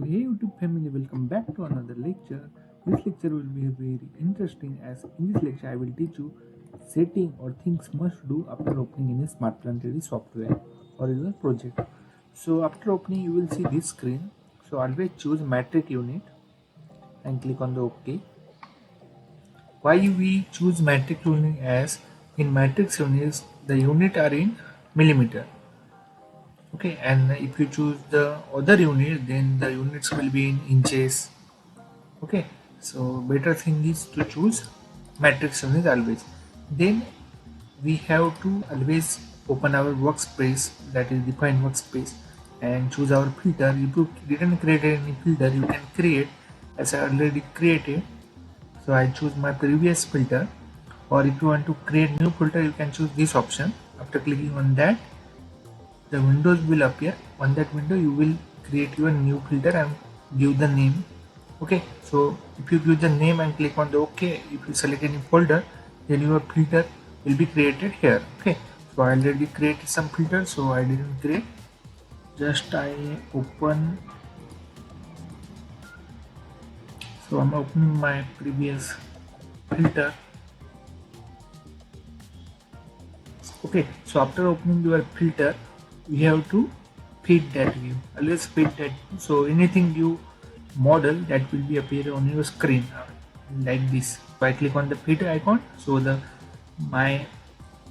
So hey YouTube family, welcome back to another lecture. This lecture will be very interesting as in this lecture I will teach you setting or things must do after opening any Smart Plan 3D software or your project. So after opening you will see this screen. So always choose metric unit and click on the OK. Why we choose metric unit, as in metric units the unit are in millimeter. Okay, and if you choose the other unit, then the units will be in inches. Okay, so better thing is to choose matrix unit always. Then we have to always open our workspace, that is define workspace, and choose our filter. If you didn't create any filter, you can create, as I already created. So I choose my previous filter, or if you want to create new filter, you can choose this option. After clicking on that, the windows will appear. On that window you will create your new filter and give the name. Okay, so if you give the name and click on the OK, if you select any folder, then your filter will be created here. Okay, so I already created some filter, so I didn't create, just I open. So I'm opening my previous filter. Okay, so after opening your filter, we have to fit that view. Always fit that. So anything you model, that will be appear on your screen like this. If I click on the fit icon, so the my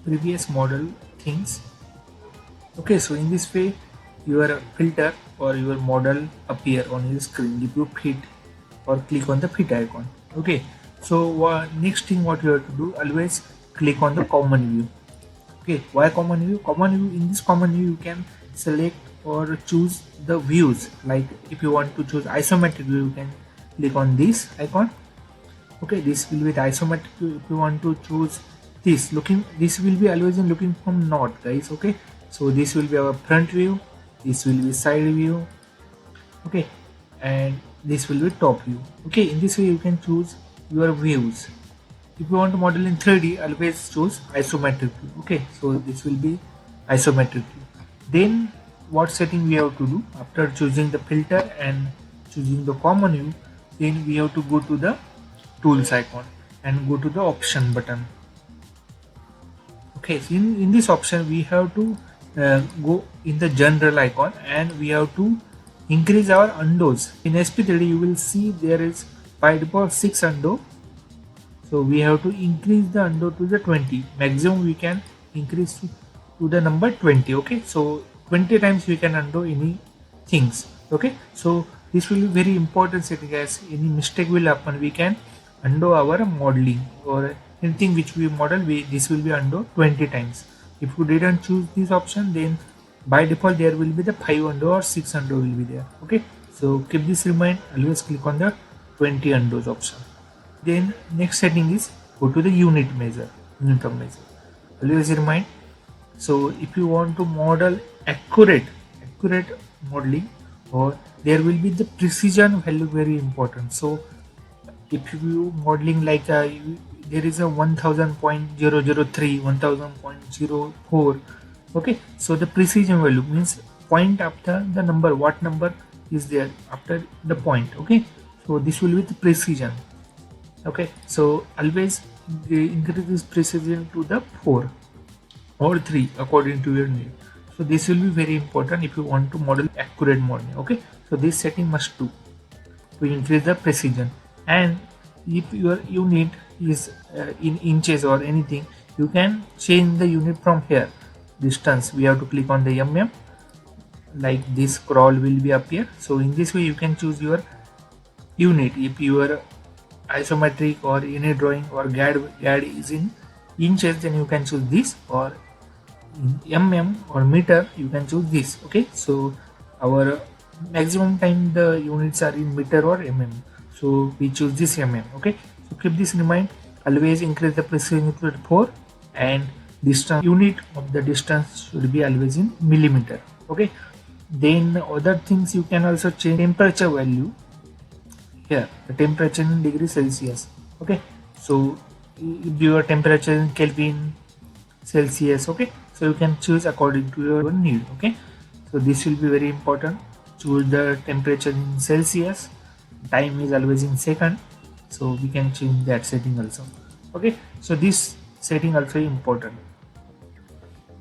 previous model things. Okay, so in this way your filter or your model appear on your screen if you fit or click on the fit icon. Okay, so next thing what you have to do, always click on the common view. Okay, why common view? Common view, in this common view you can select or choose the views. Like if you want to choose isometric view, you can click on this icon. Okay, this will be the isometric view. If you want to choose this will be always in looking from north, guys. Okay, so this will be our front view, this will be side view. Okay, and this will be top view. Okay, in this way you can choose your views. If you want to model in 3D, always choose isometric view. Okay, so this will be isometric view. Then what setting we have to do after choosing the filter and choosing the common view, then we have to go to the tools icon and go to the option button. Okay, so in this option we have to go in the general icon and we have to increase our undos. In SP3D you will see there is by default 6 undo. So we have to increase the undo to the 20. Maximum we can increase to the number 20. Okay, so 20 times we can undo any things. Okay, so this will be very important setting, as any mistake will happen, we can undo our modeling or anything which we model, this will be undo 20 times. If you didn't choose this option, then by default there will be the 5 undo or 6 undo will be there. Okay, so keep this in mind, always click on the 20 undos option. Then next setting is go to the unit of measure. Always remind. So if you want to model accurate modeling, or there will be the precision value very important. So if you modeling like there is a 1000.003, 1000.04. Okay, so the precision value means point after the number, what number is there after the point. Okay, so this will be the precision. Okay, so always increase this precision to the 4 or 3 according to your need. So this will be very important if you want to model accurate modeling. Okay, so this setting must do to increase the precision. And if your unit is in inches or anything, you can change the unit from here. Distance, we have to click on the like this scroll will be appear. So in this way you can choose your unit. If your isometric or any drawing or GAD is in inches, then you can choose this, or in or meter you can choose this. Okay, so our maximum time the units are in meter or so we choose this Okay, so keep this in mind, always increase the precision to 4, and distance, unit of the distance should be always in millimeter. Okay, then other things you can also change temperature value. Here the temperature in degree Celsius. Okay, so if your temperature in Kelvin, Celsius. Okay, so you can choose according to your need. Okay, so this will be very important. choose the temperature in Celsius, time is always in second, so we can change that setting also. Okay, so this setting also important.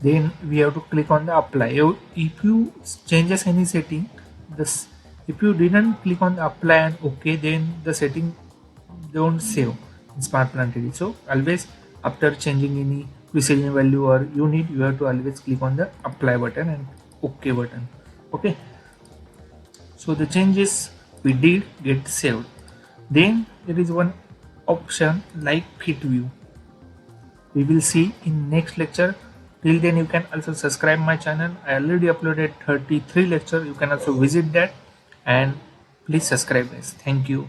Then we have to click on the apply. If you changes any setting, this if you didn't click on the apply and okay, then the setting don't save in smart plant 3D. So always after changing any precision value or unit, you have to always click on the apply button and okay button. Okay, so the changes we did get saved. Then there is one option like fit view. We will see in next lecture. Till then you can also subscribe my channel. I already uploaded 33 lecture. You can also visit that and please subscribe guys. Thank you.